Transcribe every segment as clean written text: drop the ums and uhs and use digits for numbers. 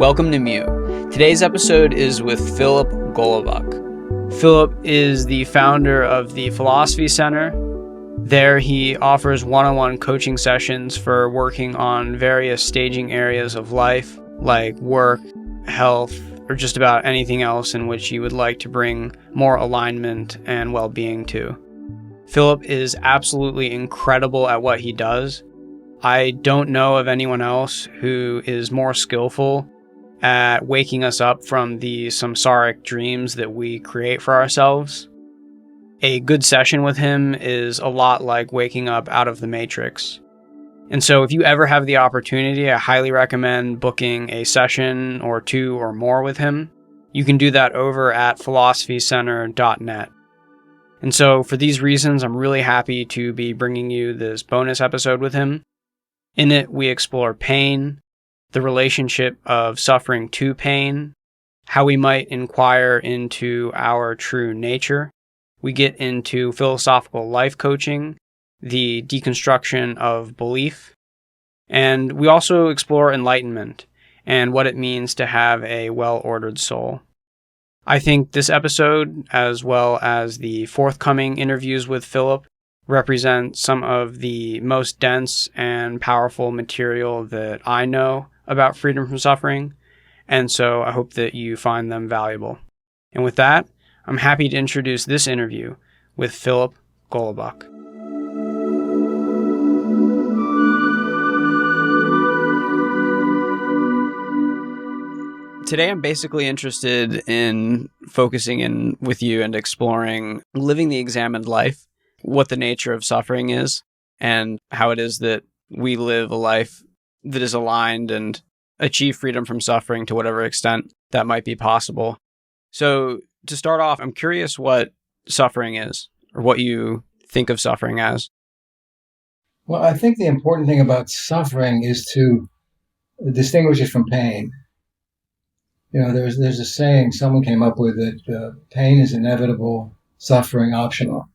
Welcome to Mew. Today's episode is with Philip Golabuk. Philip is the founder of the PhilosophyCenter. There he offers one-on-one coaching sessions for working on various staging areas of life, like work, health, or just about anything else in which you would like to bring more alignment and well-being to. Philip is absolutely incredible at what he does. I don't know of anyone else who is more skillful at waking us up from the samsaric dreams that we create for ourselves. A good session with him is a lot like waking up out of the Matrix. And so if you ever have the opportunity, I highly recommend booking a session or two or more with him. You can do that over at philosophycenter.net. And so for these reasons, I'm really happy to be bringing you this bonus episode with him. In it, we explore pain, the relationship of suffering to pain, how we might inquire into our true nature. We get into philosophical life coaching, the deconstruction of belief, and we also explore enlightenment and what it means to have a well-ordered soul. I think this episode, as well as the forthcoming interviews with Philip, represent some of the most dense and powerful material that I know about freedom from suffering, and so I hope that you find them valuable. And with that, I'm happy to introduce this interview with Philip Golabuk. Today, I'm basically interested in focusing in with you and exploring living the examined life, what the nature of suffering is, and how it is that we live a life that is aligned and achieve freedom from suffering to whatever extent that might be possible. So to start off, I'm curious what suffering is, or what you think of suffering as. Well, I think the important thing about suffering is to distinguish it from pain. You know, there's a saying someone came up with that pain is inevitable, suffering optional.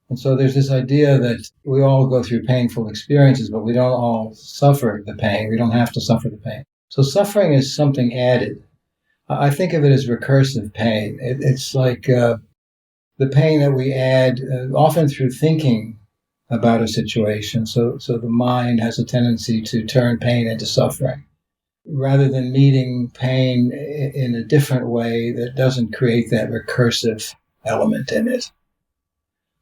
And so there's this idea that we all go through painful experiences, but we don't all suffer the pain. We don't have to suffer the pain. So suffering is something added. I think of it as recursive pain. It's like the pain that we add often through thinking about a situation. So the mind has a tendency to turn pain into suffering, rather than meeting pain in a different way that doesn't create that recursive element in it.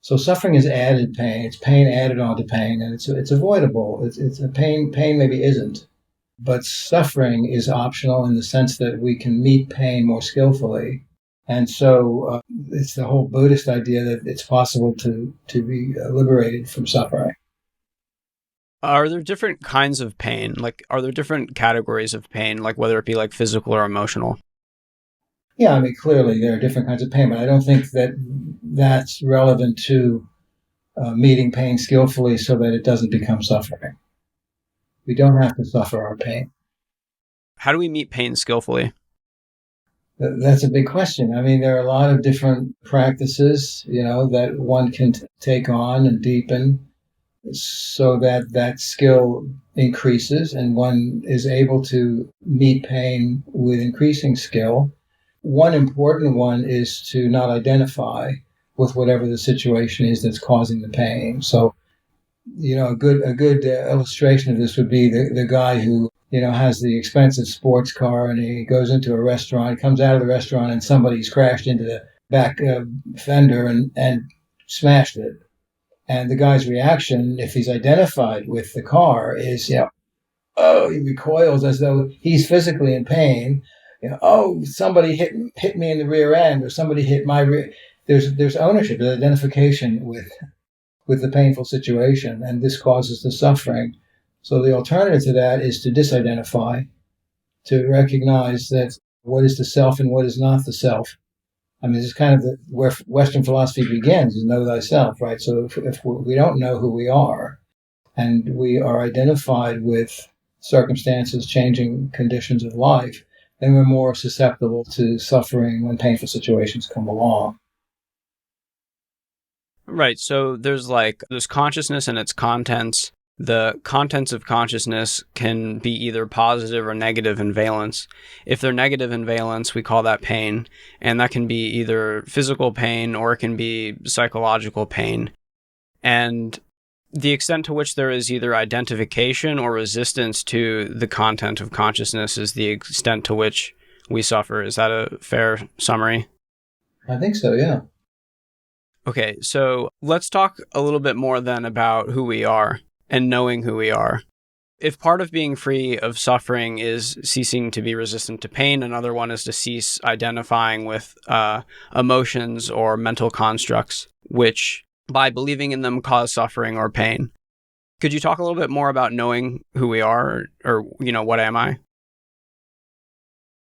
So suffering is added pain. It's pain added onto pain, and it's avoidable. It's a pain maybe isn't. But suffering is optional in the sense that we can meet pain more skillfully. And so it's the whole Buddhist idea that it's possible to be liberated from suffering. Are there different kinds of pain? Like, are there different categories of pain, like whether it be like physical or emotional? Yeah, I mean, clearly there are different kinds of pain, but I don't think that that's relevant to meeting pain skillfully so that it doesn't become suffering. We don't have to suffer our pain. How do we meet pain skillfully? That's a big question. I mean, there are a lot of different practices, that one can take on and deepen so that that skill increases and one is able to meet pain with increasing skill. One important one is to not identify with whatever the situation is that's causing the pain. So, a good illustration of this would be the guy who, has the expensive sports car and he goes into a restaurant, comes out of the restaurant and somebody's crashed into the back fender and smashed it. And the guy's reaction, if he's identified with the car, is, he recoils as though he's physically in pain. Somebody hit me in the rear end, or somebody hit my rear. There's ownership, there's identification with the painful situation, and this causes the suffering. So the alternative to that is to disidentify, to recognize that what is the self and what is not the self. I mean, this is kind of where Western philosophy begins, is know thyself, right? So if we don't know who we are, and we are identified with circumstances, changing conditions of life, then we're more susceptible to suffering when painful situations come along. Right. So there's consciousness and its contents, The contents of consciousness can be either positive or negative in valence. If they're negative in valence, we call that pain, and that can be either physical pain or it can be psychological pain. And the extent to which there is either identification or resistance to the content of consciousness is the extent to which we suffer. Is that a fair summary? I think so, yeah. Okay, so let's talk a little bit more then about who we are and knowing who we are. If part of being free of suffering is ceasing to be resistant to pain, another one is to cease identifying with emotions or mental constructs, which by believing in them cause suffering or pain. Could you talk a little bit more about knowing who we are, or what am I?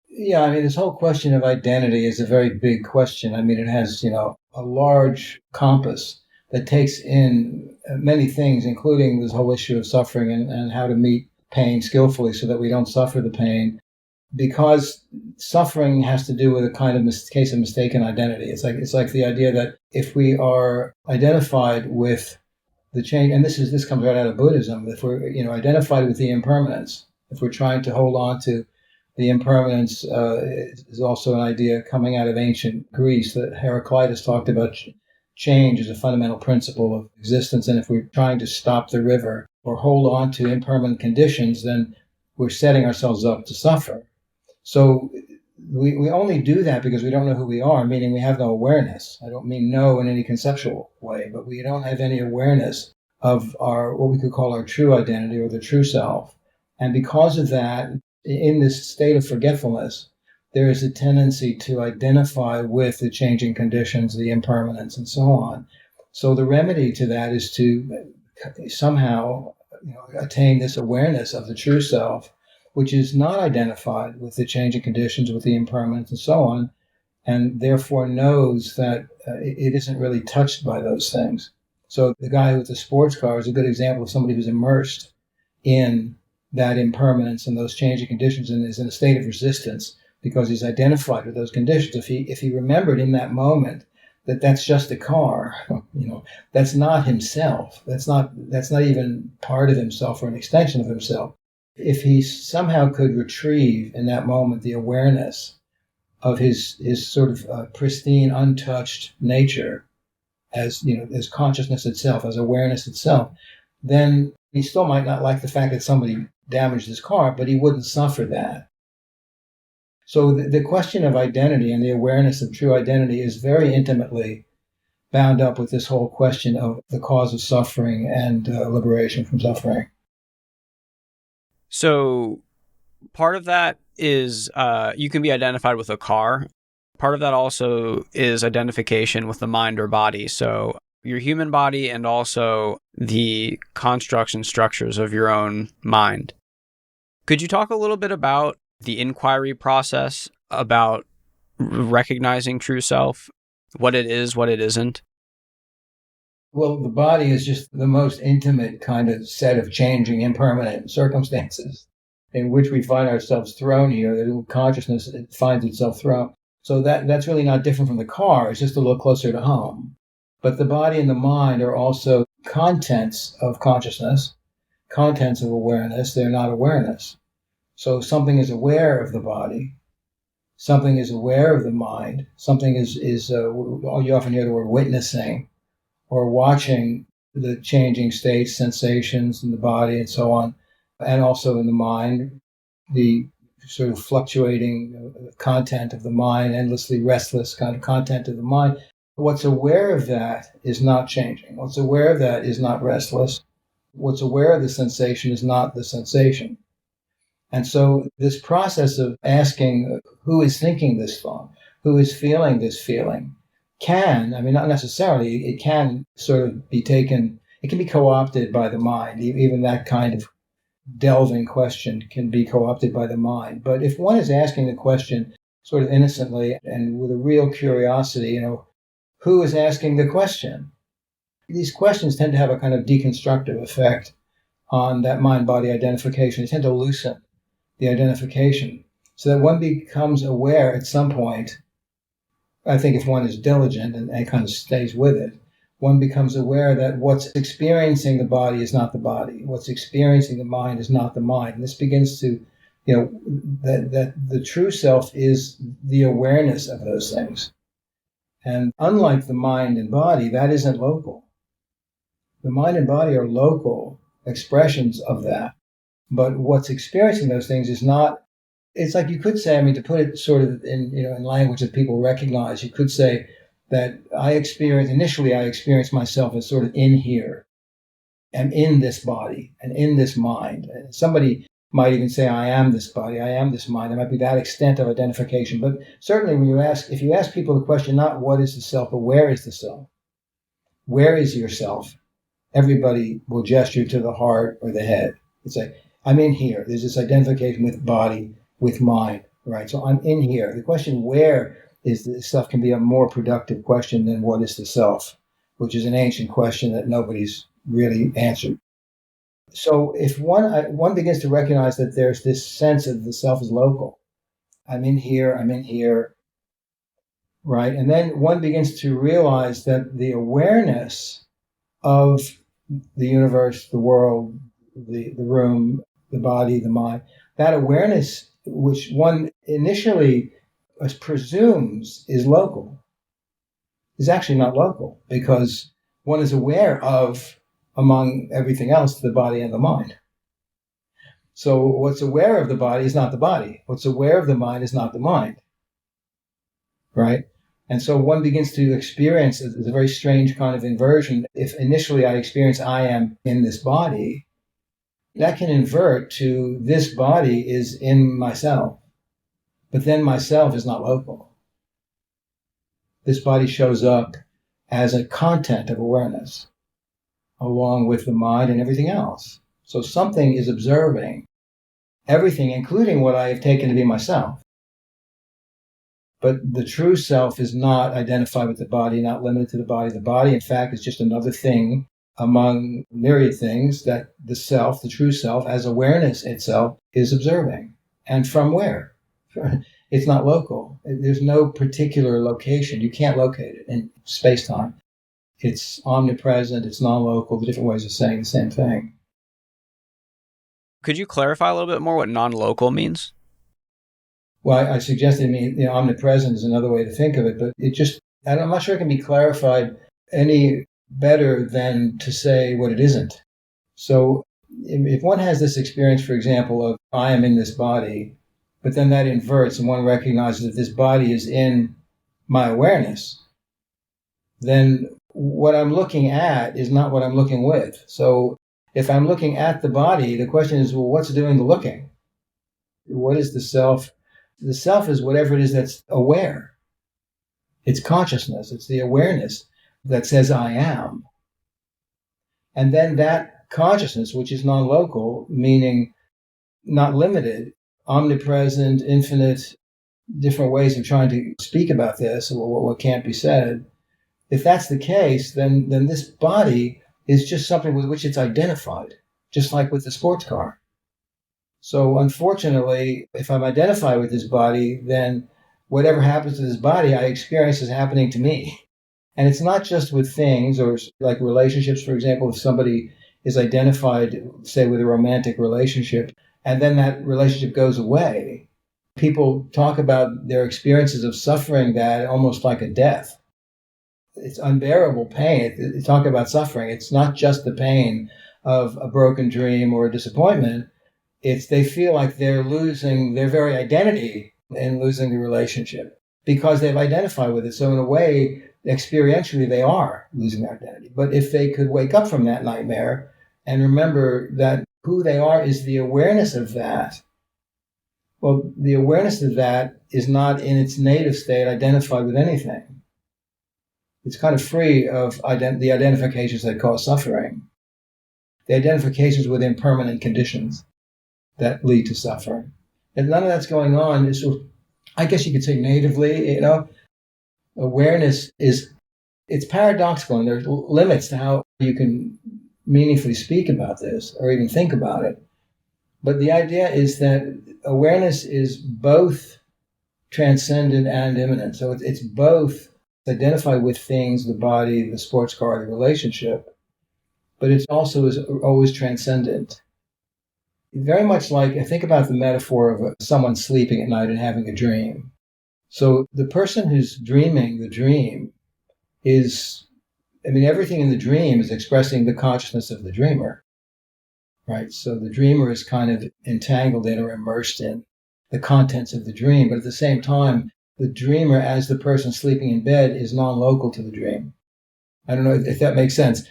Yeah, I mean, this whole question of identity is a very big question. I mean, it has, a large compass that takes in many things, including this whole issue of suffering and how to meet pain skillfully so that we don't suffer the pain. Because suffering has to do with a kind of case of mistaken identity. It's like the idea that if we are identified with the change, and this comes right out of Buddhism, if we're identified with the impermanence, if we're trying to hold on to the impermanence, is also an idea coming out of ancient Greece that Heraclitus talked about. Change is a fundamental principle of existence, and if we're trying to stop the river or hold on to impermanent conditions, then we're setting ourselves up to suffer. So we only do that because we don't know who we are, meaning we have no awareness. I don't mean know in any conceptual way, but we don't have any awareness of our, what we could call our true identity or the true self. And because of that, in this state of forgetfulness, there is a tendency to identify with the changing conditions, the impermanence, and so on. So the remedy to that is to somehow attain this awareness of the true self, which is not identified with the changing conditions, with the impermanence, and so on, and therefore knows that it isn't really touched by those things. So the guy with the sports car is a good example of somebody who's immersed in that impermanence and those changing conditions and is in a state of resistance because he's identified with those conditions. If he remembered in that moment that that's just a car, that's not himself. That's not even part of himself or an extension of himself. If he somehow could retrieve in that moment the awareness of his sort of pristine, untouched nature as consciousness itself, as awareness itself, then he still might not like the fact that somebody damaged his car, but he wouldn't suffer that. So the question of identity and the awareness of true identity is very intimately bound up with this whole question of the cause of suffering and liberation from suffering. So part of that is you can be identified with a car. Part of that also is identification with the mind or body. So your human body and also the constructs and structures of your own mind. Could you talk a little bit about the inquiry process, about recognizing true self, what it is, what it isn't? Well, the body is just the most intimate kind of set of changing, impermanent circumstances in which we find ourselves thrown here, that consciousness finds itself thrown. So that's really not different from the car. It's just a little closer to home. But the body and the mind are also contents of consciousness, contents of awareness. They're not awareness. So something is aware of the body. Something is aware of the mind. Something is you often hear the word witnessing, or watching the changing states, sensations in the body and so on, and also in the mind, the sort of fluctuating content of the mind, endlessly restless kind of content of the mind. What's aware of that is not changing. What's aware of that is not restless. What's aware of the sensation is not the sensation. And so this process of asking who is thinking this thought, who is feeling this feeling, not necessarily, it can sort of be taken, it can be co-opted by the mind. Even that kind of delving question can be co-opted by the mind. But if one is asking the question sort of innocently and with a real curiosity, who is asking the question? These questions tend to have a kind of deconstructive effect on that mind-body identification. They tend to loosen the identification so that one becomes aware at some point. I think if one is diligent and kind of stays with it, one becomes aware that what's experiencing the body is not the body. What's experiencing the mind is not the mind. And this begins to, that the true self is the awareness of those things. And unlike the mind and body, that isn't local. The mind and body are local expressions of that. But what's experiencing those things is not, it's like you could say, to put it sort of in language that people recognize, you could say that initially I experienced myself as sort of in here, and in this body, and in this mind. And somebody might even say, I am this body, I am this mind. There might be that extent of identification. But certainly if you ask people the question, not what is the self, but where is the self? Where is yourself? Everybody will gesture to the heart or the head. It's like, I'm in here. There's this identification with body, with mind, right? So I'm in here. The question, where is the self, can be a more productive question than what is the self, which is an ancient question that nobody's really answered. So if one begins to recognize that there's this sense of the self is local, I'm in here, right? And then one begins to realize that the awareness of the universe, the world, the room, the body, the mind, that awareness, which one initially presumes is local, is actually not local, because one is aware of, among everything else, the body and the mind. So what's aware of the body is not the body. What's aware of the mind is not the mind, right? And so one begins to experience a very strange kind of inversion. If initially I experience I am in this body, that can invert to this body is in myself. But then myself is not local. This body shows up as a content of awareness, along with the mind and everything else. So something is observing everything, including what I have taken to be myself. But the true self is not identified with the body, not limited to the body. The body, in fact, is just another thing among myriad things that the self, the true self, as awareness itself, is observing. And from where? It's not local. There's no particular location. You can't locate it in space-time. It's omnipresent. It's non-local. The different ways of saying the same thing. Could you clarify a little bit more what non-local means? Well, I suggested, omnipresent is another way to think of it, but I'm not sure it can be clarified any better than to say what it isn't. So if one has this experience, for example, of I am in this body, but then that inverts and one recognizes that this body is in my awareness, then what I'm looking at is not what I'm looking with. So if I'm looking at the body, the question is, well, what's doing the looking? What is the self? The self is whatever it is that's aware. It's consciousness. It's the awareness that says I am. And then that consciousness, which is non-local, meaning not limited, omnipresent, infinite, different ways of trying to speak about this, or what can't be said. If that's the case, then this body is just something with which it's identified, just like with the sports car. So unfortunately, if I'm identified with this body, then whatever happens to this body, I experience as happening to me. And it's not just with things or like relationships, for example, if somebody is identified, say, with a romantic relationship, and then that relationship goes away, people talk about their experiences of suffering that almost like a death. It's unbearable pain. Talk about suffering. It's not just the pain of a broken dream or a disappointment. They feel like they're losing their very identity and losing the relationship because they've identified with it. So in a way, experientially, they are losing their identity. But if they could wake up from that nightmare and remember that who they are is the awareness of that, well, the awareness of that is not in its native state identified with anything. It's kind of free of the identifications that cause suffering, the identifications with impermanent conditions that lead to suffering. And none of that's going on. I guess you could say natively, awareness it's paradoxical, and there's limits to how you can meaningfully speak about this or even think about it. But the idea is that awareness is both transcendent and immanent. So it's both identify with things, the body, the sports car, the relationship, but it also is always transcendent. Very much like, I think about the metaphor of someone sleeping at night and having a dream. So the person who's dreaming the dream is, everything in the dream is expressing the consciousness of the dreamer, right? So the dreamer is kind of entangled in or immersed in the contents of the dream, but at the same time, the dreamer, as the person sleeping in bed, is non-local to the dream. I don't know if that makes sense.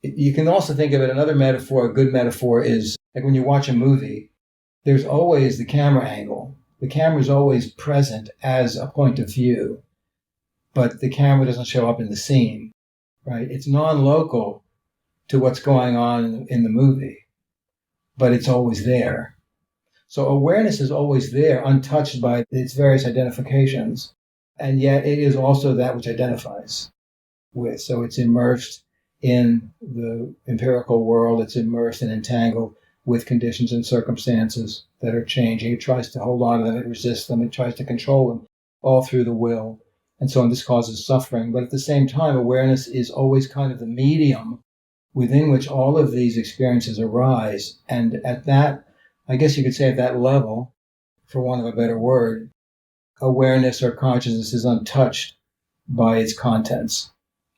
You can also think of it, another metaphor, a good metaphor is like when you watch a movie, there's always the camera angle. The camera is always present as a point of view, but the camera doesn't show up in the scene, right? It's non-local to what's going on in the movie, but it's always there. So awareness is always there, untouched by its various identifications, and yet it is also that which identifies with. So it's immersed in the empirical world, it's immersed and entangled with conditions and circumstances that are changing. It tries to hold on to them, it resists them, it tries to control them, all through the will. And so on, this causes suffering. But at the same time, awareness is always kind of the medium within which all of these experiences arise. And at that, I guess you could say at that level, for want of a better word, awareness or consciousness is untouched by its contents.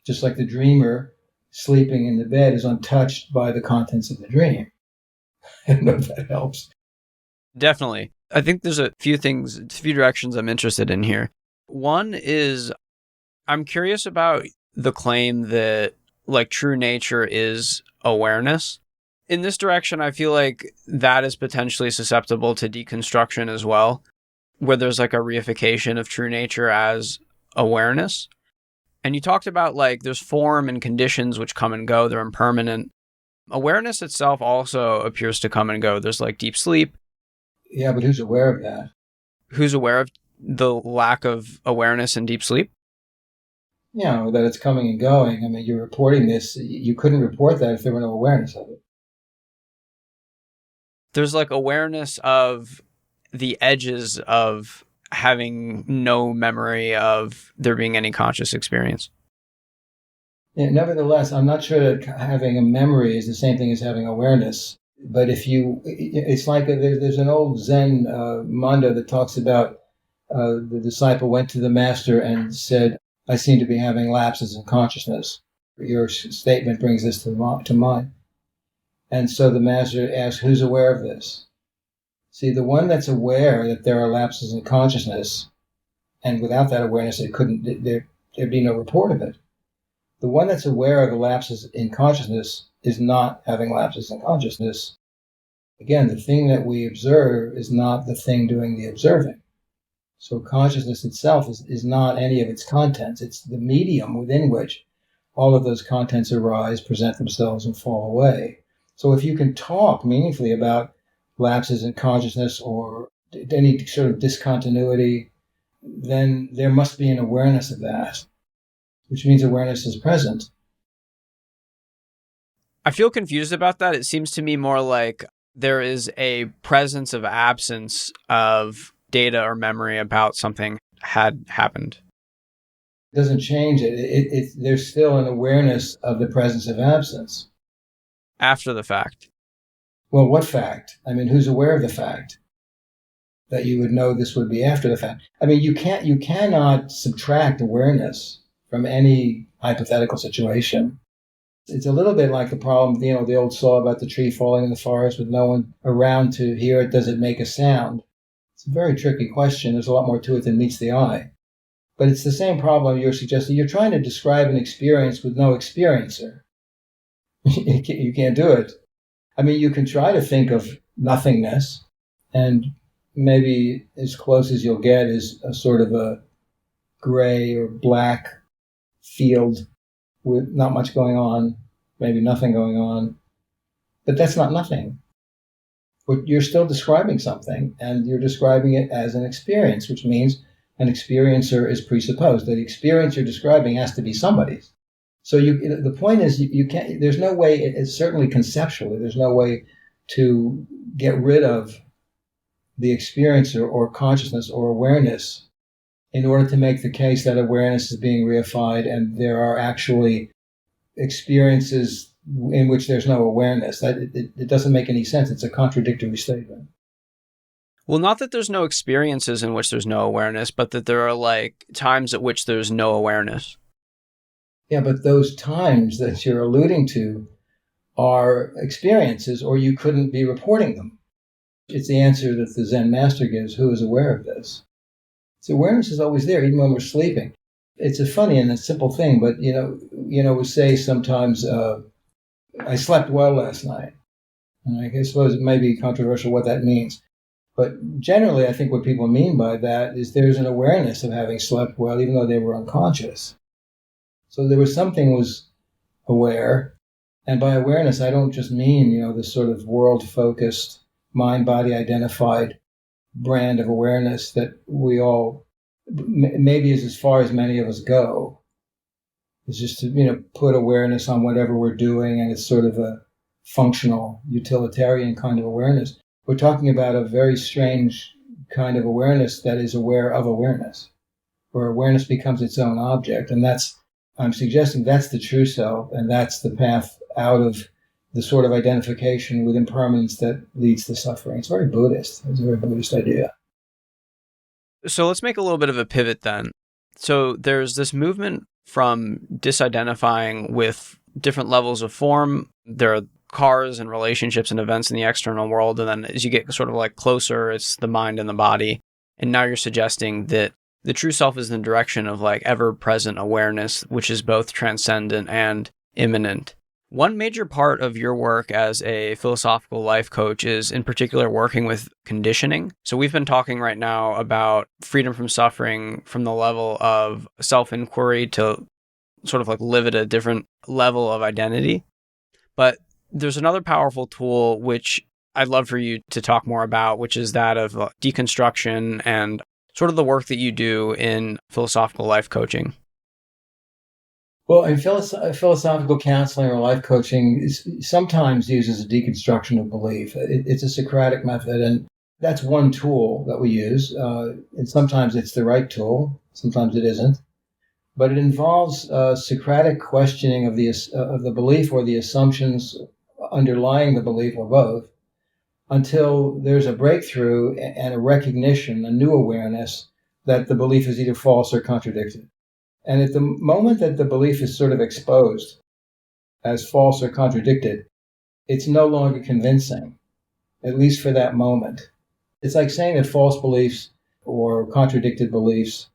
Just like the dreamer sleeping in the bed is untouched by the contents of the dream. I don't know if that helps. Definitely. I think there's a few directions I'm interested in here. One is, I'm curious about the claim that like true nature is awareness. In this direction, I feel like that is potentially susceptible to deconstruction as well, where there's like a reification of true nature as awareness. And you talked about like there's form and conditions which come and go, they're impermanent. Awareness itself also appears to come and go. There's like deep sleep. Yeah, but who's aware of that? Who's aware of the lack of awareness in deep sleep? Yeah, that it's coming and going. You're reporting this. You couldn't report that if there were no awareness of it. There's like awareness of the edges of having no memory of there being any conscious experience. Yeah, nevertheless, I'm not sure that having a memory is the same thing as having awareness. But it's like there's an old Zen manda that talks about the disciple went to the master and said, I seem to be having lapses in consciousness. Your statement brings this to mind. And so the master asks, who's aware of this? See, the one that's aware that there are lapses in consciousness, and without that awareness, there'd be no report of it. The one that's aware of the lapses in consciousness is not having lapses in consciousness. Again, the thing that we observe is not the thing doing the observing. So consciousness itself is not any of its contents. It's the medium within which all of those contents arise, present themselves, and fall away. So if you can talk meaningfully about lapses in consciousness or any sort of discontinuity, then there must be an awareness of that, which means awareness is present. I feel confused about that. It seems to me more like there is a presence of absence of data or memory about something had happened. It doesn't change it. There's still an awareness of the presence of absence. After the fact. Well, what fact? Who's aware of the fact that you would know this would be after the fact? You cannot subtract awareness from any hypothetical situation. It's a little bit like the problem, the old saw about the tree falling in the forest with no one around to hear it. Does it make a sound? It's a very tricky question. There's a lot more to it than meets the eye. But it's the same problem you're suggesting. You're trying to describe an experience with no experiencer. You can't do it. You can try to think of nothingness, and maybe as close as you'll get is a sort of a gray or black field with not much going on, maybe nothing going on. But that's not nothing. But you're still describing something, and you're describing it as an experience, which means an experiencer is presupposed. The experience you're describing has to be somebody's. So the point is, you can't. There's no way. It's certainly conceptually, there's no way to get rid of the experiencer or consciousness or awareness in order to make the case that awareness is being reified and there are actually experiences in which there's no awareness. That it doesn't make any sense. It's a contradictory statement. Well, not that there's no experiences in which there's no awareness, but that there are like times at which there's no awareness. Yeah, but those times that you're alluding to are experiences, or you couldn't be reporting them. It's the answer that the Zen master gives, who is aware of this. So awareness is always there, even when we're sleeping. It's a funny and a simple thing, but we say sometimes, I slept well last night. And I suppose it may be controversial what that means. But generally, I think what people mean by that is there's an awareness of having slept well, even though they were unconscious. So there was something was aware. And by awareness, I don't just mean, this sort of world-focused, mind-body identified brand of awareness that we all, maybe is as far as many of us go. It's just to, put awareness on whatever we're doing, and it's sort of a functional, utilitarian kind of awareness. We're talking about a very strange kind of awareness that is aware of awareness, where awareness becomes its own object. And I'm suggesting that's the true self, and that's the path out of the sort of identification with impermanence that leads to suffering. It's very Buddhist. It's a very Buddhist idea. So let's make a little bit of a pivot then. So there's this movement from disidentifying with different levels of form. There are cars and relationships and events in the external world. And then as you get sort of like closer, it's the mind and the body. And now you're suggesting that the true self is in the direction of like ever-present awareness, which is both transcendent and immanent. One major part of your work as a philosophical life coach is in particular working with conditioning. So we've been talking right now about freedom from suffering from the level of self-inquiry to sort of like live at a different level of identity. But there's another powerful tool which I'd love for you to talk more about, which is that of deconstruction and sort of the work that you do in philosophical life coaching. Well, in philosophical counseling or life coaching sometimes uses a deconstruction of belief. It's a Socratic method, and that's one tool that we use. And sometimes it's the right tool, sometimes it isn't. But it involves Socratic questioning of the belief or the assumptions underlying the belief, or both, until there's a breakthrough and a recognition, a new awareness that the belief is either false or contradicted. And at the moment that the belief is sort of exposed as false or contradicted, it's no longer convincing, at least for that moment. It's like saying that false beliefs or contradicted beliefs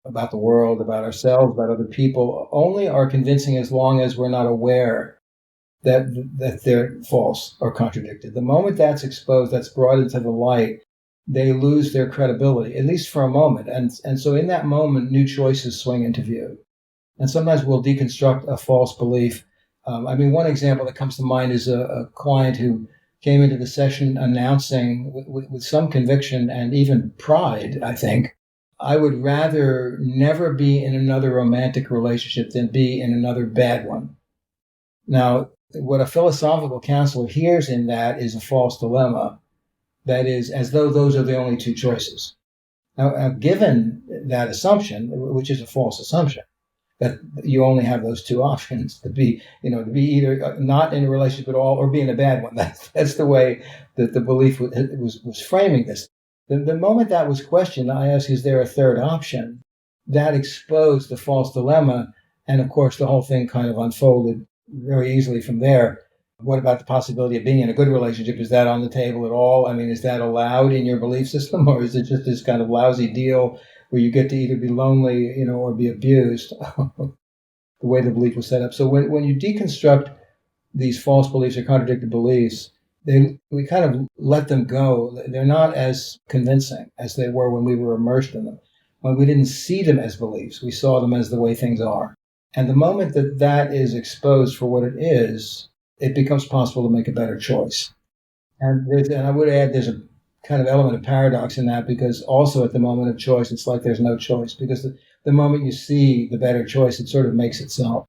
about the world, about ourselves, about other people, only are convincing as long as we're not aware that they're false or contradicted. The moment that's exposed, that's brought into the light, they lose their credibility, at least for a moment. And so in that moment, new choices swing into view. And sometimes we'll deconstruct a false belief. One example that comes to mind is a client who came into the session announcing with some conviction and even pride, I think, I would rather never be in another romantic relationship than be in another bad one. Now, what a philosophical counselor hears in that is a false dilemma. That is, as though those are the only two choices. Now, given that assumption, which is a false assumption, that you only have those two options, to be either not in a relationship at all or be in a bad one. That's the way that the belief was framing this. The moment that was questioned, I asked, is there a third option? That exposed the false dilemma. And of course, the whole thing kind of unfolded very easily from there. What about the possibility of being in a good relationship? Is that on the table at all? Is that allowed in your belief system? Or is it just this kind of lousy deal where you get to either be lonely, or be abused? The way the belief was set up. So when you deconstruct these false beliefs or contradicted beliefs, we kind of let them go. They're not as convincing as they were when we were immersed in them. When we didn't see them as beliefs, we saw them as the way things are. And the moment that is exposed for what it is, it becomes possible to make a better choice. And I would add there's a kind of element of paradox in that, because also at the moment of choice, it's like there's no choice, because the moment you see the better choice, it sort of makes itself.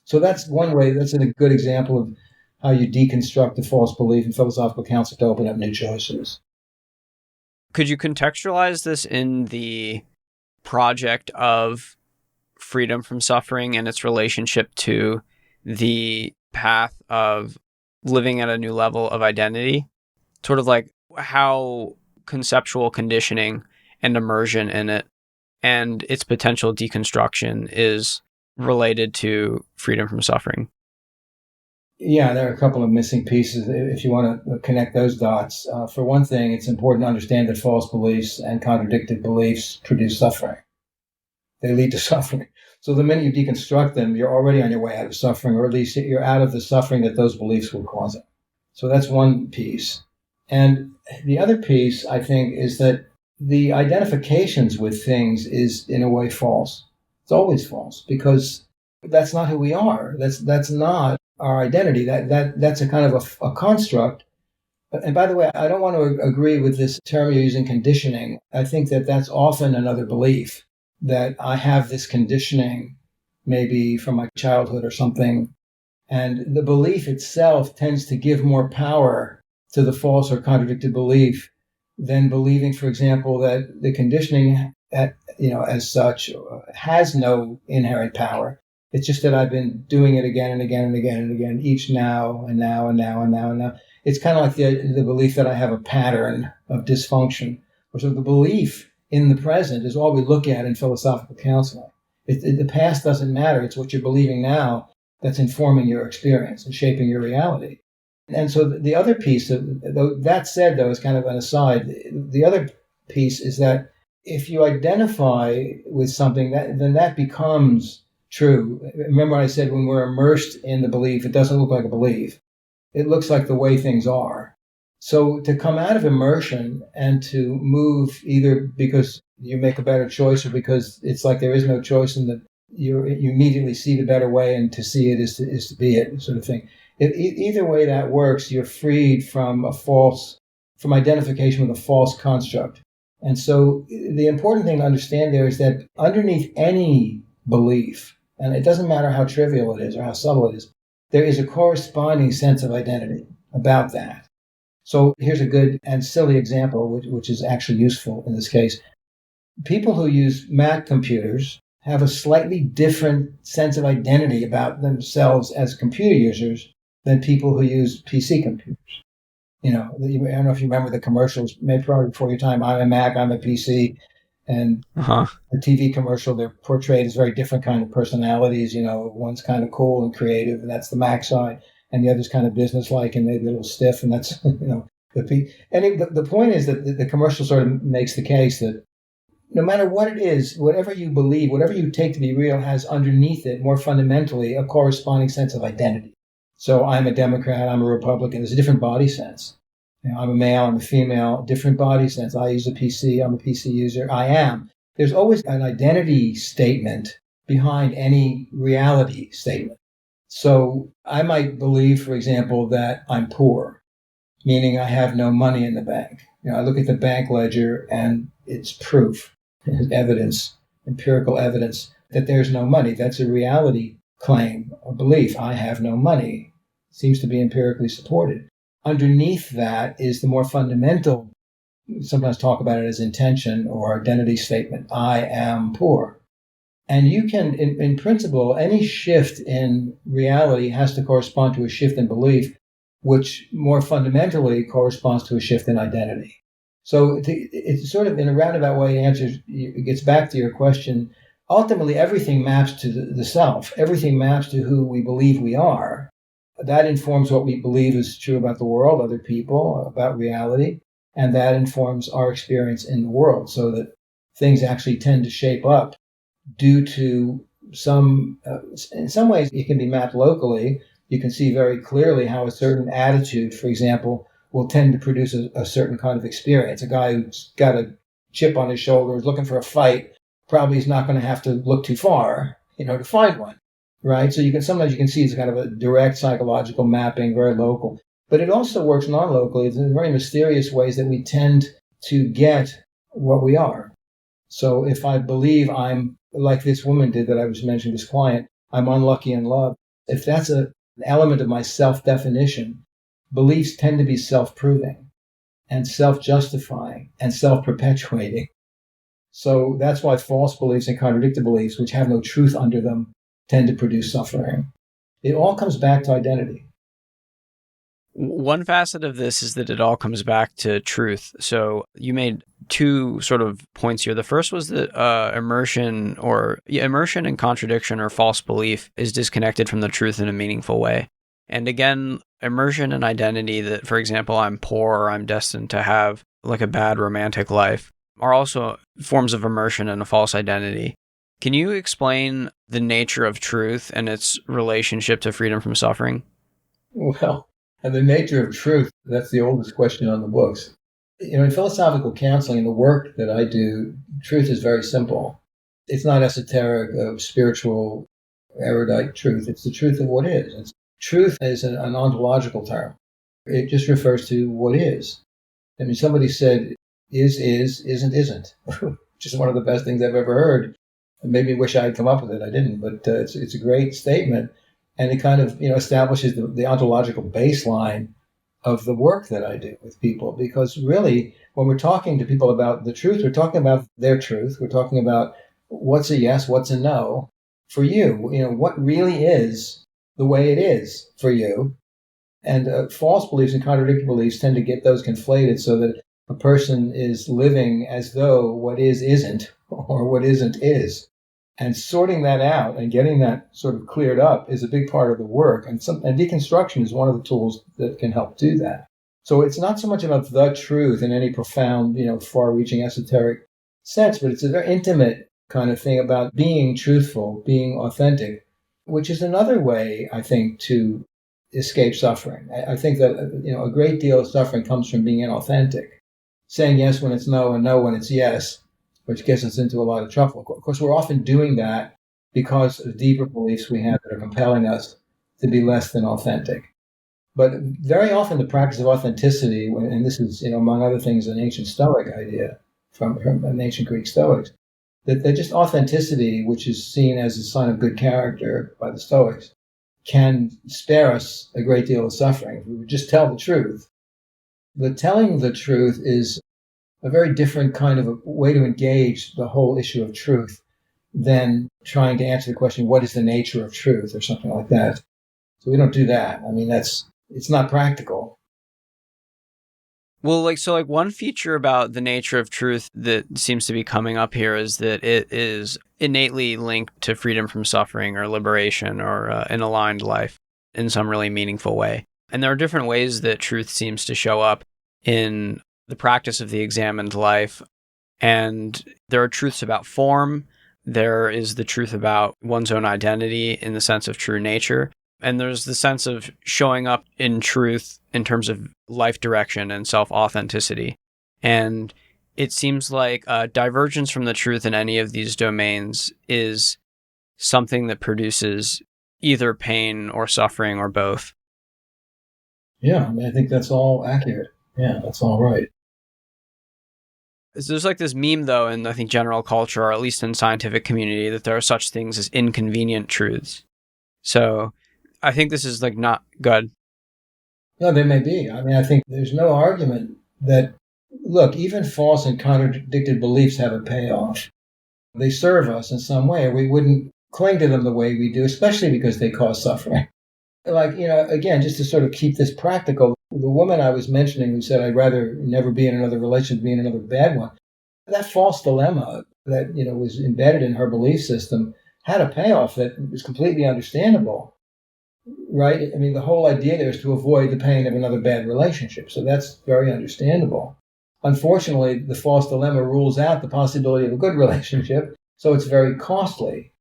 So that's one way, that's a good example of how you deconstruct the false belief in philosophical counsel to open up new choices. Could you contextualize this in the project of freedom from suffering and its relationship to the path of living at a new level of identity, sort of like how conceptual conditioning and immersion in it and its potential deconstruction is related to freedom from suffering. Yeah, there are a couple of missing pieces if you want to connect those dots. For one thing, it's important to understand that false beliefs and contradicted beliefs produce suffering. They lead to suffering. So the minute you deconstruct them, you're already on your way out of suffering, or at least you're out of the suffering that those beliefs were causing. So that's one piece. And the other piece, I think, is that the identifications with things is in a way false. It's always false because that's not who we are. That's not our identity. That's a kind of a construct. And by the way, I don't want to agree with this term you're using, conditioning. I think that that's often another belief, that I have this conditioning, maybe from my childhood or something. And the belief itself tends to give more power to the false or contradicted belief than believing, for example, that the conditioning, as such, has no inherent power. It's just that I've been doing it again and again and again and again, each now and now and now and now and now. It's kind of like the belief that I have a pattern of dysfunction. So the belief in the present is all we look at in philosophical counseling. The past doesn't matter. It's what you're believing now that's informing your experience and shaping your reality. And so the other piece, that said, though, is kind of an aside. The other piece is that if you identify with something, then that becomes true. Remember I said when we're immersed in the belief, it doesn't look like a belief. It looks like the way things are. So to come out of immersion and to move either because you make a better choice or because it's like there is no choice and that you immediately see the better way, and to see it is to be it, sort of thing. Either way that works, you're freed from identification with a false construct. And so the important thing to understand there is that underneath any belief, and it doesn't matter how trivial it is or how subtle it is, there is a corresponding sense of identity about that. So here's a good and silly example, which is actually useful in this case. People who use Mac computers have a slightly different sense of identity about themselves as computer users than people who use PC computers. I don't know if you remember the commercials, maybe probably before your time. I'm a Mac, I'm a PC. And the TV commercial, they're portrayed as very different kind of personalities. One's kind of cool and creative, and that's the Mac side. And the other's kind of businesslike and maybe a little stiff, and that's, the point is that the commercial sort of makes the case that no matter what it is, whatever you believe, whatever you take to be real has underneath it, more fundamentally, a corresponding sense of identity. So I'm a Democrat, I'm a Republican. There's a different body sense. I'm a male, I'm a female, different body sense. I use a PC, I'm a PC user, I am. There's always an identity statement behind any reality statement. So I might believe, for example, that I'm poor, meaning I have no money in the bank. I look at the bank ledger and it's proof, evidence, empirical evidence that there's no money. That's a reality claim, a belief. I have no money. It seems to be empirically supported. Underneath that is the more fundamental, sometimes talk about it as intention or identity statement. I am poor. And you can, in principle, any shift in reality has to correspond to a shift in belief, which more fundamentally corresponds to a shift in identity. So it's sort of, in a roundabout way, it gets back to your question. Ultimately, everything maps to the self. Everything maps to who we believe we are. That informs what we believe is true about the world, other people, about reality, and that informs our experience in the world, so that things actually tend to shape up due to in some ways, it can be mapped locally. You can see very clearly how a certain attitude, for example, will tend to produce a certain kind of experience. A guy who's got a chip on his shoulder is looking for a fight, probably is not going to have to look too far, to find one. Right? So sometimes you can see it's kind of a direct psychological mapping, very local. But it also works non-locally. It's in very mysterious ways that we tend to get what we are. So if I believe I'm, like this woman did that I was mentioning, this client, I'm unlucky in love, if that's an element of my self-definition, beliefs tend to be self-proving and self-justifying and self-perpetuating. So that's why false beliefs and contradictory beliefs, which have no truth under them, tend to produce suffering. It all comes back to identity. One facet of this is that it all comes back to truth. So you made two sort of points here. The first was that immersion and contradiction or false belief is disconnected from the truth in a meaningful way. And again, immersion and identity that, for example, I'm poor or I'm destined to have like a bad romantic life are also forms of immersion and a false identity. Can you explain the nature of truth and its relationship to freedom from suffering? Well, and the nature of truth, that's the oldest question on the books. In philosophical counseling and the work that I do, truth is very simple. It's not esoteric, spiritual, erudite truth. It's the truth of what is. Truth is an ontological term. It just refers to what is. I mean, somebody said, is, isn't, which is one of the best things I've ever heard. And maybe wish I had come up with it. I didn't, but it's a great statement. And it kind of, establishes the ontological baseline of the work that I do with people. Because really, when we're talking to people about the truth, we're talking about their truth. We're talking about what's a yes, what's a no for you. What really is the way it is for you. And false beliefs and contradictory beliefs tend to get those conflated so that a person is living as though what is isn't, or what isn't is. And sorting that out and getting that sort of cleared up is a big part of the work. And deconstruction is one of the tools that can help do that. So it's not so much about the truth in any profound, far-reaching esoteric sense, but it's a very intimate kind of thing about being truthful, being authentic, which is another way, I think, to escape suffering. I think that, a great deal of suffering comes from being inauthentic, saying yes when it's no and no when it's yes, which gets us into a lot of trouble. Of course, we're often doing that because of deeper beliefs we have that are compelling us to be less than authentic. But very often the practice of authenticity, and this is, among other things, an ancient Stoic idea from an ancient Greek Stoics, that just authenticity, which is seen as a sign of good character by the Stoics, can spare us a great deal of suffering if we would just tell the truth. But telling the truth is a very different kind of a way to engage the whole issue of truth than trying to answer the question, what is the nature of truth, or something like that. So we don't do that. I mean, it's not practical. Well, one feature about the nature of truth that seems to be coming up here is that it is innately linked to freedom from suffering or liberation or an aligned life in some really meaningful way. And there are different ways that truth seems to show up in the practice of the examined life. And there are truths about form. There is the truth about one's own identity in the sense of true nature. And there's the sense of showing up in truth in terms of life direction and self-authenticity. And it seems like divergence from the truth in any of these domains is something that produces either pain or suffering or both. Yeah, I mean, I think that's all accurate. Yeah, that's all right. There's this meme, though, in I think general culture, or at least in scientific community, that there are such things as inconvenient truths. So I think this is not good. No, there may be. I mean, I think there's no argument that, look, even false and contradicted beliefs have a payoff. They serve us in some way, or we wouldn't cling to them the way we do, especially because they cause suffering. Again, just to sort of keep this practical, the woman I was mentioning who said, I'd rather never be in another relationship than be in another bad one, that false dilemma that, was embedded in her belief system had a payoff that was completely understandable, right? I mean, the whole idea there is to avoid the pain of another bad relationship. So that's very understandable. Unfortunately, the false dilemma rules out the possibility of a good relationship, so it's very costly.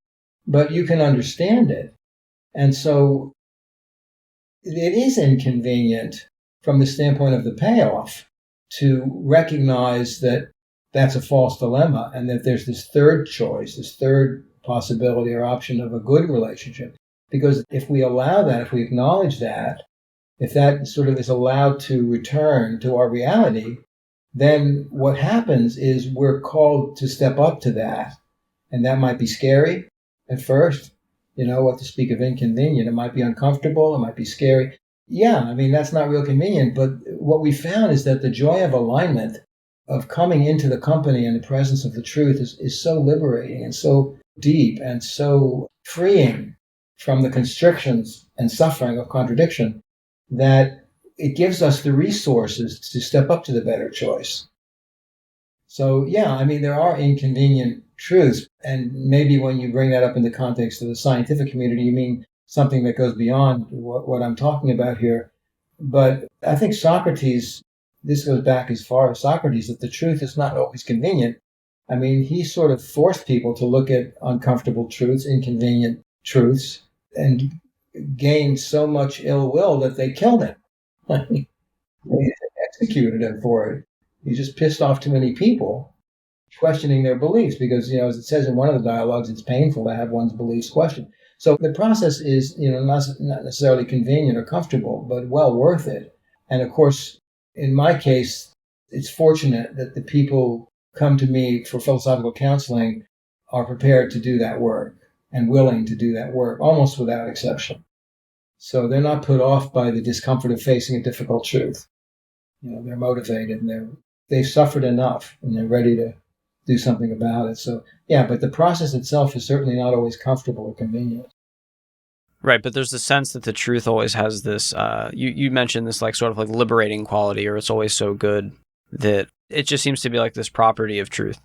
But you can understand it. And so it is inconvenient from the standpoint of the payoff to recognize that that's a false dilemma and that there's this third choice, this third possibility or option of a good relationship. Because if we allow that, if we acknowledge that, if that sort of is allowed to return to our reality, then what happens is we're called to step up to that. And that might be scary at first. What to speak of inconvenient. It might be uncomfortable. It might be scary. Yeah, I mean, that's not real convenient. But what we found is that the joy of alignment, of coming into the company and the presence of the truth is so liberating and so deep and so freeing from the constrictions and suffering of contradiction that it gives us the resources to step up to the better choice. So, yeah, I mean, there are inconvenient truths. And maybe when you bring that up in the context of the scientific community, you mean something that goes beyond what I'm talking about here. But I think Socrates, this goes back as far as Socrates, that the truth is not always convenient. I mean, he sort of forced people to look at uncomfortable truths, inconvenient truths, and gained so much ill will that they killed him. They executed him for it. He just pissed off too many people questioning their beliefs because, as it says in one of the dialogues, it's painful to have one's beliefs questioned. So the process is, not necessarily convenient or comfortable, but well worth it. And of course, in my case, it's fortunate that the people come to me for philosophical counseling are prepared to do that work and willing to do that work almost without exception. So they're not put off by the discomfort of facing a difficult truth. They're motivated and they've suffered enough and they're ready to do something about it. So, yeah, but the process itself is certainly not always comfortable or convenient. Right, but there's the sense that the truth always has this, you mentioned this sort of liberating quality, or it's always so good that it just seems to be this property of truth.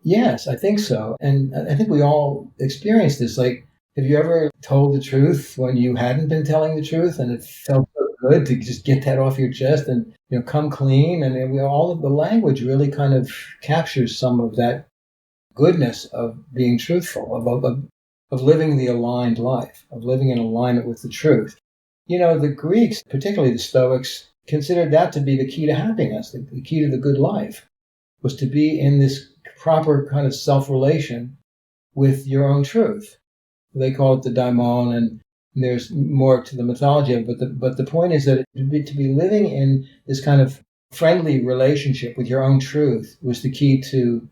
Yes, I think so. And I think we all experience this. Have you ever told the truth when you hadn't been telling the truth and it felt so good to just get that off your chest and, come clean? And all of the language really kind of captures some of that goodness of being truthful, of living the aligned life, of living in alignment with the truth. The Greeks, particularly the Stoics, considered that to be the key to happiness, the key to the good life, was to be in this proper kind of self-relation with your own truth. They call it the daimon, and there's more to the mythology of it, but the point is that to be living in this kind of friendly relationship with your own truth was the key to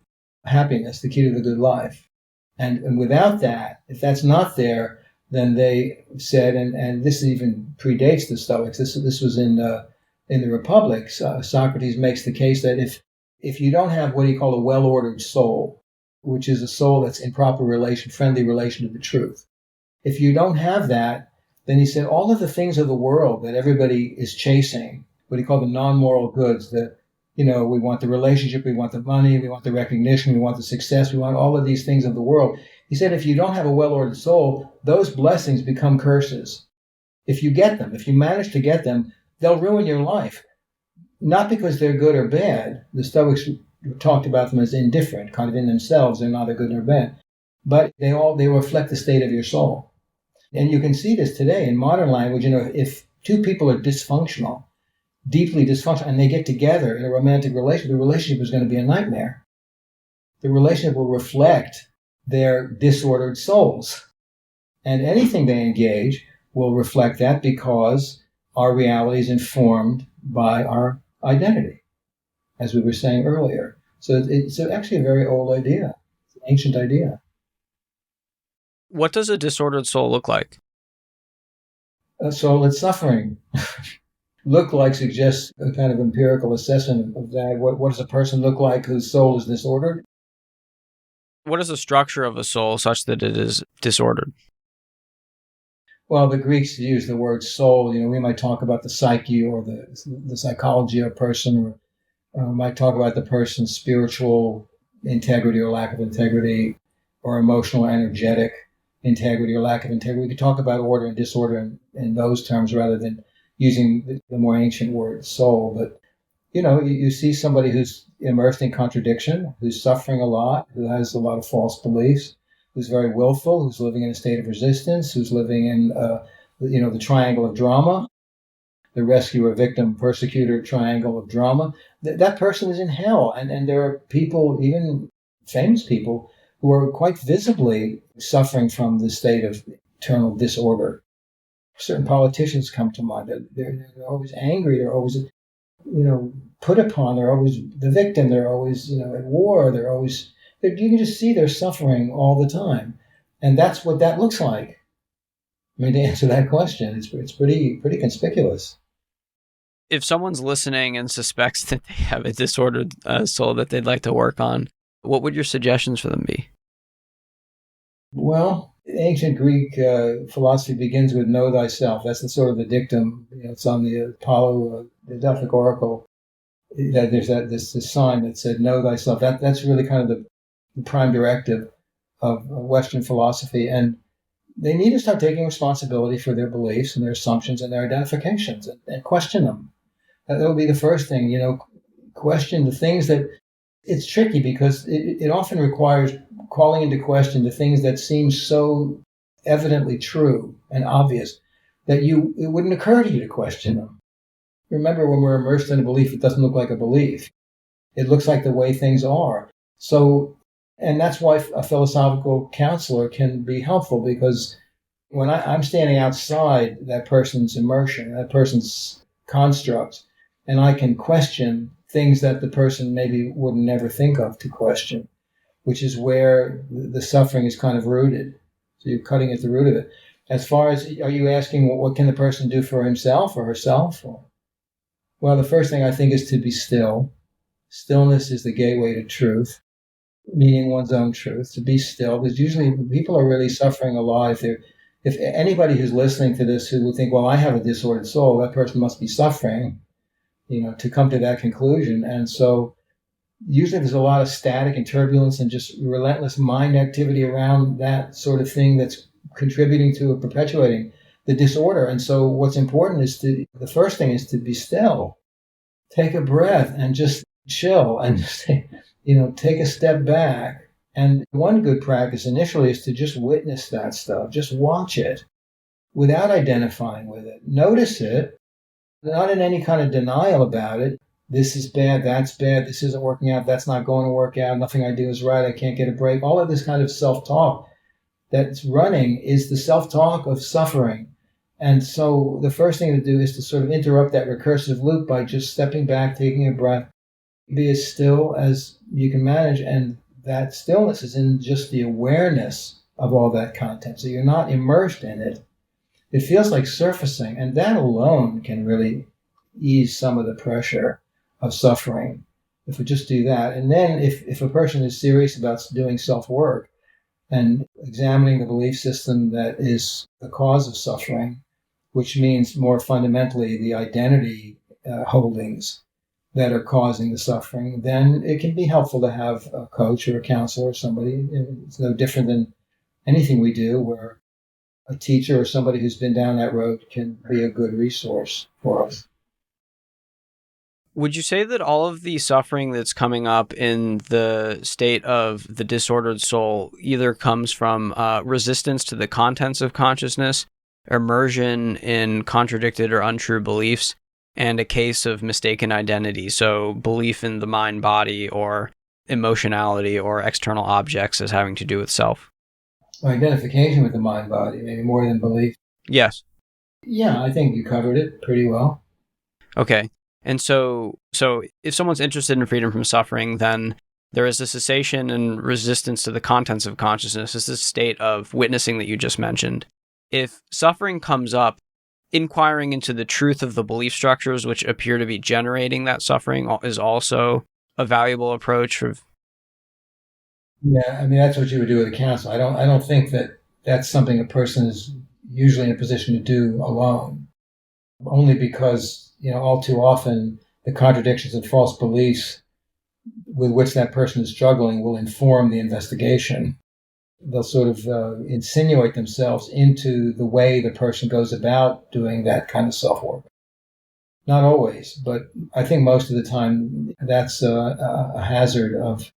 happiness, the key to the good life. And without that, if that's not there, then they said, and this even predates the Stoics, this was in the Republic, Socrates makes the case that if you don't have what he called a well-ordered soul, which is a soul that's in proper relation, friendly relation to the truth. If you don't have that, then he said all of the things of the world that everybody is chasing, what he called the non-moral goods, we want the relationship, we want the money, we want the recognition, we want the success, we want all of these things of the world. He said if you don't have a well-ordered soul, those blessings become curses. If you get them, if you manage to get them, they'll ruin your life. Not because they're good or bad. The Stoics talked about them as indifferent, kind of in themselves. They're neither good nor bad. But they reflect the state of your soul. And you can see this today in modern language. If two people are dysfunctional, deeply dysfunctional, and they get together in a romantic relationship, the relationship is going to be a nightmare. The relationship will reflect their disordered souls. And anything they engage will reflect that because our reality is informed by our identity, as we were saying earlier. So it's actually a very old idea. It's an ancient idea. What does a disordered soul look like? A soul that's suffering. Look like suggests a kind of empirical assessment of that. What does a person look like whose soul is disordered? What is the structure of a soul such that it is disordered? Well, the Greeks use the word soul. We might talk about the psyche or the psychology of a person, or might talk about the person's spiritual integrity or lack of integrity, or emotional or energetic integrity or lack of integrity. We could talk about order and disorder in those terms rather than using the more ancient word soul. But, you see somebody who's immersed in contradiction, who's suffering a lot, who has a lot of false beliefs, who's very willful, who's living in a state of resistance, who's living in, the triangle of drama, the rescuer, victim, persecutor triangle of drama. That person is in hell. And there are people, even famous people, who are quite visibly suffering from this state of internal disorder. Certain politicians come to mind. They're always angry. They're always, put upon. They're always the victim. They're always, at war. You can just see they're suffering all the time. And that's what that looks like. I mean, to answer that question, it's pretty conspicuous. If someone's listening and suspects that they have a disordered soul that they'd like to work on, what would your suggestions for them be? Well, ancient Greek philosophy begins with "Know thyself." That's the sort of the dictum. It's on the Apollo, the Delphic Oracle. That there's this sign that said "Know thyself." That's really kind of the prime directive of Western philosophy, and they need to start taking responsibility for their beliefs and their assumptions and their identifications and question them. That would be the first thing. Question the things that. It's tricky because it often requires calling into question the things that seem so evidently true and obvious that it wouldn't occur to you to question them. Remember, when we're immersed in a belief, it doesn't look like a belief. It looks like the way things are. So, and that's why a philosophical counselor can be helpful, because when I'm standing outside that person's immersion, that person's constructs, and I can question things that the person maybe would never think of to question, which is where the suffering is kind of rooted. So you're cutting at the root of it. As far as, are you asking what can the person do for himself or herself? Well, the first thing I think is to be still. Stillness is the gateway to truth, meaning one's own truth, to be still. Because usually people are really suffering a lot. If anybody who's listening to this who would think, well, I have a disordered soul, that person must be suffering, to come to that conclusion. And so usually there's a lot of static and turbulence and just relentless mind activity around that sort of thing that's contributing to or perpetuating the disorder. And so what's important is the first thing is to be still, take a breath and just chill and just, take a step back. And one good practice initially is to just witness that stuff, just watch it without identifying with it. Notice it, not in any kind of denial about it. This is bad, that's bad, this isn't working out, that's not going to work out, nothing I do is right, I can't get a break. All of this kind of self-talk that's running is the self-talk of suffering. And so the first thing to do is to sort of interrupt that recursive loop by just stepping back, taking a breath, be as still as you can manage. And that stillness is in just the awareness of all that content. So you're not immersed in it. It feels like surfacing, and that alone can really ease some of the pressure of suffering if we just do that. And then if a person is serious about doing self-work and examining the belief system that is the cause of suffering, which means more fundamentally the identity holdings that are causing the suffering, then it can be helpful to have a coach or a counselor or somebody. It's no different than anything we do, where a teacher or somebody who's been down that road can be a good resource for us. Would you say that all of the suffering that's coming up in the state of the disordered soul either comes from resistance to the contents of consciousness, immersion in contradicted or untrue beliefs, and a case of mistaken identity, so belief in the mind-body or emotionality or external objects as having to do with self? Identification with the mind-body, maybe more than belief. Yes. Yeah, I think you covered it pretty well. Okay. And so if someone's interested in freedom from suffering, then there is a cessation and resistance to the contents of consciousness. It's this state of witnessing that you just mentioned. If suffering comes up, inquiring into the truth of the belief structures which appear to be generating that suffering is also a valuable approach. Yeah, I mean, that's what you would do with a counselor. I don't think that that's something a person is usually in a position to do alone, only because, all too often the contradictions and false beliefs with which that person is struggling will inform the investigation. They'll sort of insinuate themselves into the way the person goes about doing that kind of self-work. Not always, but I think most of the time that's a hazard of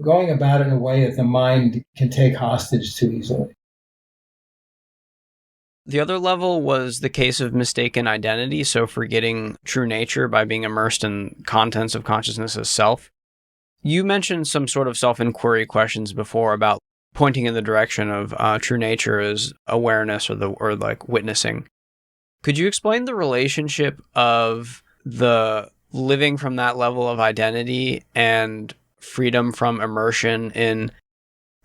going about it in a way that the mind can take hostage too easily. The other level was the case of mistaken identity, so forgetting true nature by being immersed in contents of consciousness as self. You mentioned some sort of self-inquiry questions before about pointing in the direction of true nature as awareness or like witnessing. Could you explain the relationship of the living from that level of identity and freedom from immersion in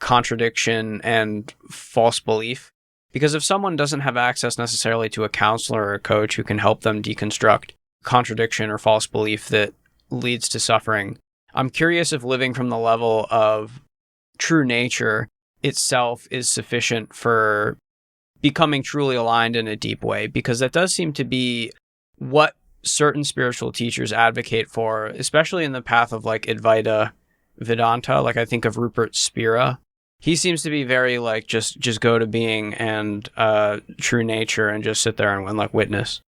contradiction and false belief? Because if someone doesn't have access necessarily to a counselor or a coach who can help them deconstruct contradiction or false belief that leads to suffering. I'm curious if living from the level of true nature itself is sufficient for becoming truly aligned in a deep way, because that does seem to be what certain spiritual teachers advocate for, especially in the path of like Advaita Vedanta. Like I think of Rupert Spira. He seems to be very like just go to being and true nature and just sit there and like witness.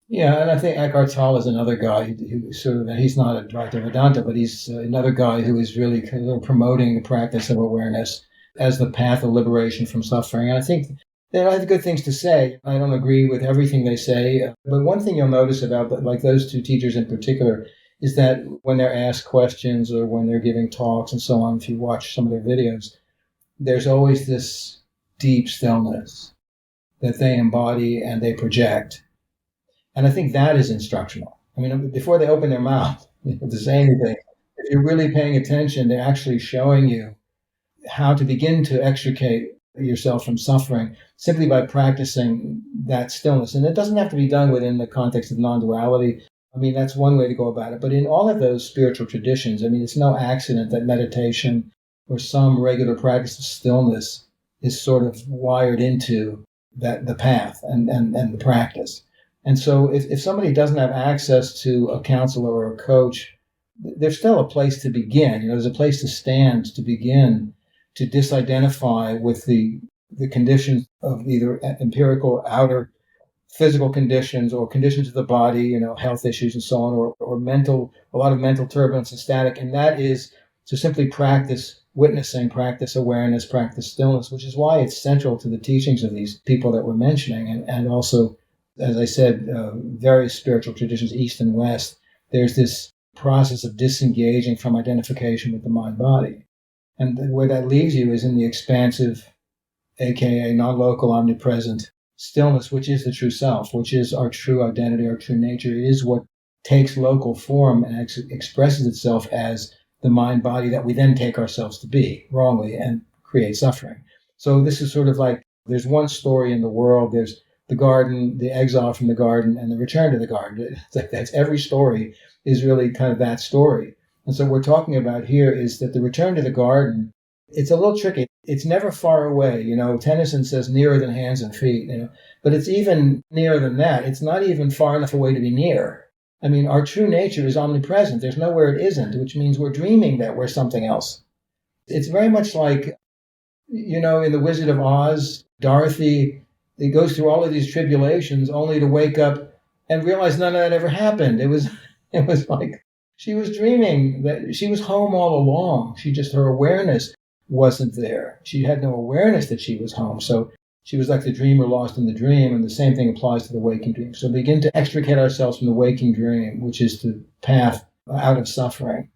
Yeah, and I think Eckhart Tolle is another guy who sort of, he's not a Advaita Vedanta, but he's another guy who is really kind of promoting the practice of awareness as the path of liberation from suffering. And I think they have good things to say. I don't agree with everything they say, but one thing you'll notice about like those two teachers in particular is that when they're asked questions or when they're giving talks and so on, if you watch some of their videos, there's always this deep stillness that they embody and they project. And I think that is instructional. I mean, before they open their mouth to say anything, if you're really paying attention, they're actually showing you how to begin to extricate yourself from suffering simply by practicing that stillness. And it doesn't have to be done within the context of non-duality. I mean, that's one way to go about it. But in all of those spiritual traditions, I mean, it's no accident that meditation or some regular practice of stillness is sort of wired into the path and the practice. And so if somebody doesn't have access to a counselor or a coach, there's still a place to begin. There's a place to stand to begin to disidentify with the conditions of either empirical outer physical conditions or conditions of the body, health issues and so on, or a lot of mental turbulence and static. And that is to simply practice witnessing, practice awareness, practice stillness, which is why it's central to the teachings of these people that we're mentioning. And also, as I said, various spiritual traditions, East and West, there's this process of disengaging from identification with the mind-body. And where that leaves you is in the expansive, aka non-local, omnipresent stillness, which is the true self, which is our true identity, our true nature. It is what takes local form and expresses itself as the mind-body that we then take ourselves to be wrongly and create suffering. So this is sort of like, there's one story in the world, there's the garden, the exile from the garden, and the return to the garden. It's like that's every story is really kind of that story. And so what we're talking about here is that the return to the garden, it's a little tricky. It's never far away. Tennyson says nearer than hands and feet, but it's even nearer than that. It's not even far enough away to be near. I mean, our true nature is omnipresent. There's nowhere it isn't, which means we're dreaming that we're something else. It's very much like, in The Wizard of Oz, Dorothy, it goes through all of these tribulations only to wake up and realize none of that ever happened. It was like she was dreaming that she was home all along. Her awareness wasn't there. She had no awareness that she was home. So she was like the dreamer lost in the dream, and the same thing applies to the waking dream. So begin to extricate ourselves from the waking dream, which is the path out of suffering.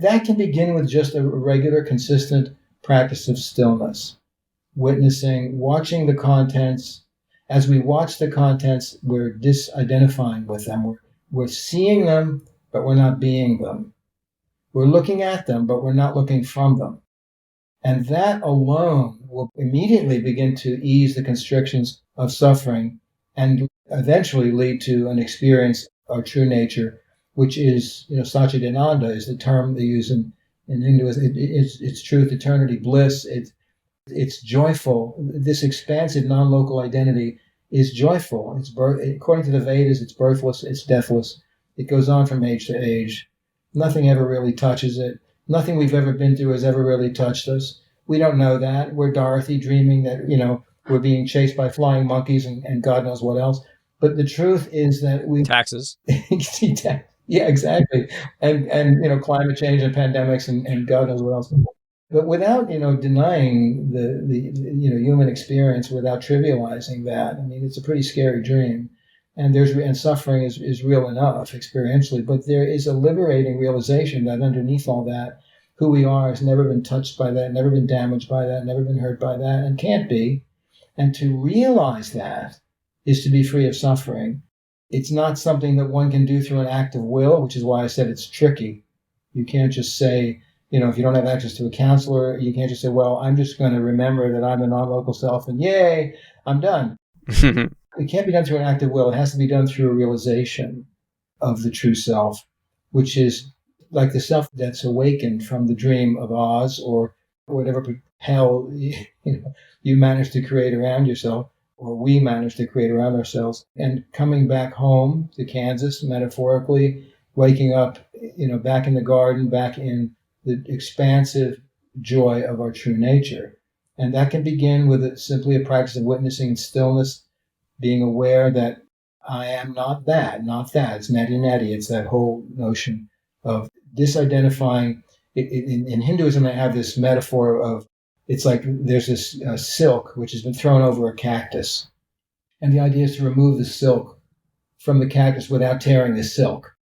That can begin with just a regular, consistent practice of stillness, witnessing, watching the contents. As we watch the contents, we're disidentifying with them. We're seeing them, but we're not being them. We're looking at them, but we're not looking from them. And that alone will immediately begin to ease the constrictions of suffering and eventually lead to an experience of our true nature, which is, Satchidananda is the term they use in Hinduism. It's truth, eternity, bliss. It's joyful. This expansive non-local identity is joyful. According to the Vedas, it's birthless, it's deathless. It goes on from age to age. Nothing ever really touches it. Nothing we've ever been through has ever really touched us. We don't know that. We're Dorothy dreaming that, we're being chased by flying monkeys and God knows what else. But the truth is that we... Taxes. Yeah, exactly. And climate change and pandemics and God knows what else. But without, denying the human experience, without trivializing that, I mean, it's a pretty scary dream. And suffering is real enough experientially, but there is a liberating realization that underneath all that, who we are has never been touched by that, never been damaged by that, never been hurt by that, and can't be. And to realize that is to be free of suffering. It's not something that one can do through an act of will, which is why I said it's tricky. You can't just say, if you don't have access to a counselor, you can't just say, well, I'm just going to remember that I'm the non-local self and yay, I'm done. It can't be done through an act of will. It has to be done through a realization of the true self, which is like the self that's awakened from the dream of Oz or whatever hell you manage to create around yourself, or we manage to create around ourselves, and coming back home to Kansas, metaphorically, waking up, back in the garden, back in the expansive joy of our true nature. And that can begin with simply a practice of witnessing in stillness, being aware that I am not that, not that. It's neti. It's that whole notion of disidentifying. In Hinduism, they have this metaphor of, it's like there's this silk which has been thrown over a cactus. And the idea is to remove the silk from the cactus without tearing the silk.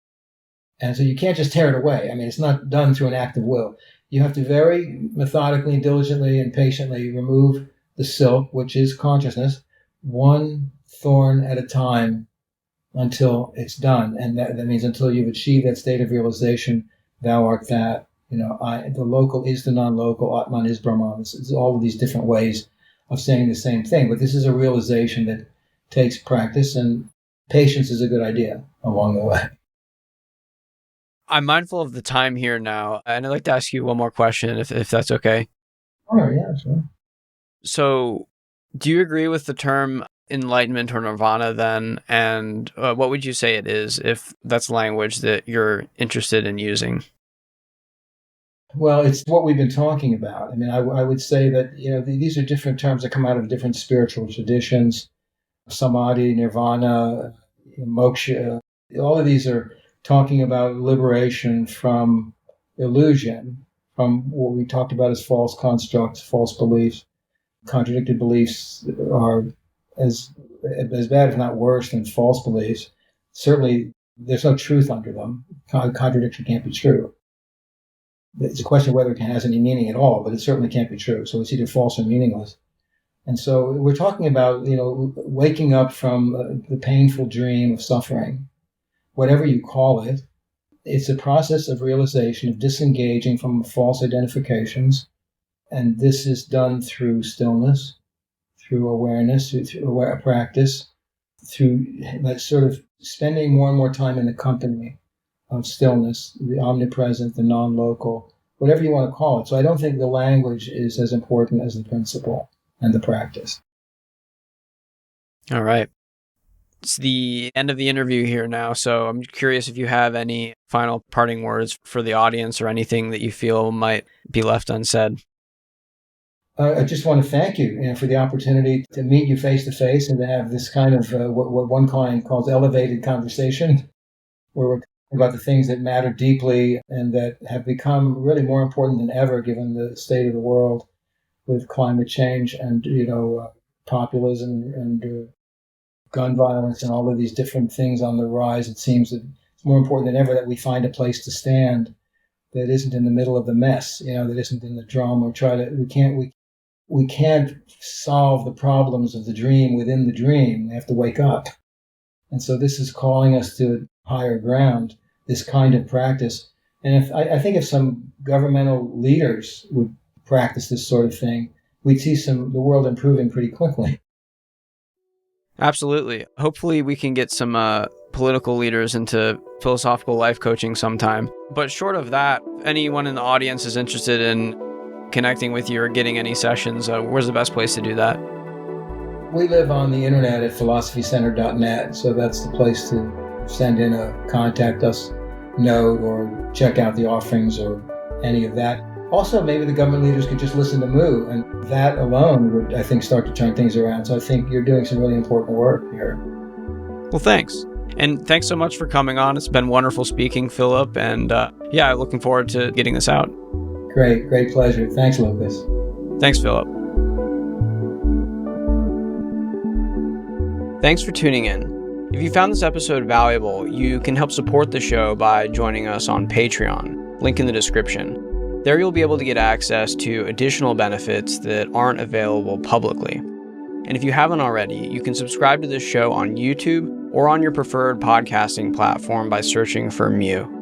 And so you can't just tear it away. I mean, it's not done through an act of will. You have to very methodically, diligently, and patiently remove the silk, which is consciousness, one thorn at a time until it's done. And that means until you've achieved that state of realization, thou art that. The local is the non-local, Atman is Brahman. It's all of these different ways of saying the same thing. But this is a realization that takes practice, and patience is a good idea along the way. I'm mindful of the time here now, and I'd like to ask you one more question, if that's okay. Oh, yeah, sure. So, do you agree with the term enlightenment or nirvana then? And what would you say it is, if that's language that you're interested in using? Well, it's what we've been talking about. I mean, I would say that, these are different terms that come out of different spiritual traditions. Samadhi, nirvana, moksha, all of these are talking about liberation from illusion, from what we talked about as false constructs, false beliefs. Contradicted beliefs are as bad, if not worse, than false beliefs. Certainly, there's no truth under them. Contradiction can't be true. It's a question of whether it has any meaning at all, but it certainly can't be true. So it's either false or meaningless. And so we're talking about, waking up from the painful dream of suffering, whatever you call it. It's a process of realization, of disengaging from false identifications. And this is done through stillness, through awareness, through practice, through that sort of spending more and more time in the company of stillness, the omnipresent, the non-local, whatever you want to call it. So I don't think the language is as important as the principle and the practice. All right. It's the end of the interview here now, so I'm curious if you have any final parting words for the audience or anything that you feel might be left unsaid. I just want to thank you, for the opportunity to meet you face to face and to have this kind of what one client calls elevated conversation, where we're talking about the things that matter deeply and that have become really more important than ever given the state of the world with climate change and populism and gun violence and all of these different things on the rise. It seems that it's more important than ever that we find a place to stand that isn't in the middle of the mess, that isn't in the drama. We can't solve the problems of the dream within the dream. We have to wake up. And so this is calling us to higher ground, this kind of practice. And I think if some governmental leaders would practice this sort of thing, we'd see the world improving pretty quickly. Absolutely. Hopefully we can get some political leaders into philosophical life coaching sometime. But short of that, if anyone in the audience is interested in connecting with you or getting any sessions, where's the best place to do that? We live on the internet at PhilosophyCenter.net, so that's the place to send in a contact us note or check out the offerings or any of that. Also, maybe the government leaders could just listen to Moo, and that alone would, I think, start to turn things around. So I think you're doing some really important work here. Well, thanks. And thanks so much for coming on. It's been wonderful speaking, Philip. And looking forward to getting this out. Great pleasure. Thanks, Lucas. Thanks, Philip. Thanks for tuning in. If you found this episode valuable, you can help support the show by joining us on Patreon. Link in the description. There you'll be able to get access to additional benefits that aren't available publicly. And if you haven't already, you can subscribe to this show on YouTube or on your preferred podcasting platform by searching for Mew.